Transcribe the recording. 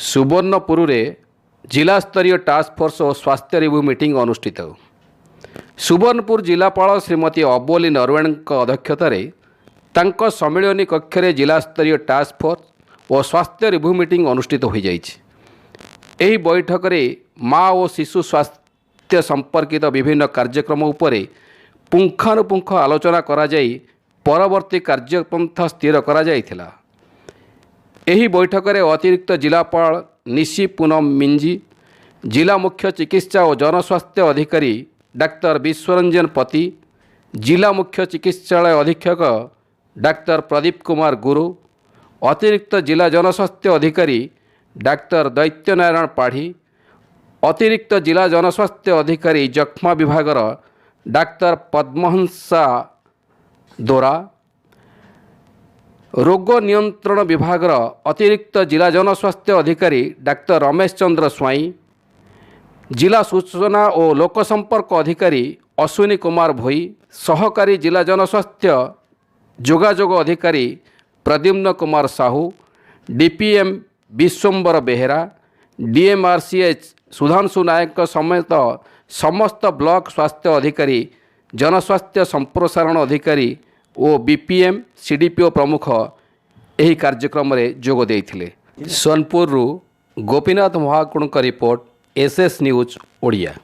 सुवर्णपुर रे जिला स्तरीय टास्क फोर्स और स्वास्थ्य रिव्यू मीटिंग अनुष्ठित। सुवर्णपुर जिलापाल श्रीमती अबोली नरवण अध्यक्षतार सम्मिलनी कक्ष में जिला स्तरीय टास्क फोर्स और स्वास्थ्य रिव्यू मीटिंग अनुष्ठित हो जाए। बैठक में माँ और शिशु स्वास्थ्य संपर्कित विभिन्न कार्यक्रम उपर पुंखानुपुंख आलोचना करा जाई परवर्ती कार्यपंथा स्थिर करा जाइथिला। एही बैठक में अतिरिक्त जिलापाल निशी पूनम मिंजी, जिला मुख्य चिकित्सा और जनस्वास्थ्य अधिकारी डाक्तर विश्वरंजन पति, जिला मुख्य चिकित्सालय अधीक्षक डाक्तर प्रदीप कुमार गुरु, अतिरिक्त जिला जनस्वास्थ्य अधिकारी डाक्तर दैत्यनारायण पाढ़ी, अतिरिक्त जिला जनस्वास्थ्य अधिकारी जक्ष्मा विभागर डाक्तर पद्महंसा दोरा, रोग नियंत्रण विभागर अतिरिक्त जिला जनस्वास्थ्य अधिकारी डाक्तर रमेश चंद्र स्वाई, जिला सूचना और लोकसंपर्क अधिकारी अश्विनी कुमार भोई, सहकारी जिला जनस्वास्थ्य जोगाजोग अधिकारी प्रद्युम्न कुमार साहू, डीपीएम विश्वंबर बेहेरा, डीएमआरसीएच सुधांशु नायक समेत समस्त ब्लॉक स्वास्थ्य अधिकारी, जनस्वास्थ्य संप्रसारण अधिकारी और बीपीएम सीडीपीओ प्रमुख यही कार्यक्रम में जोग देइथिले। सोनपुर गोपीनाथ महाकुण रिपोर्ट एसएस न्यूज ओडिया।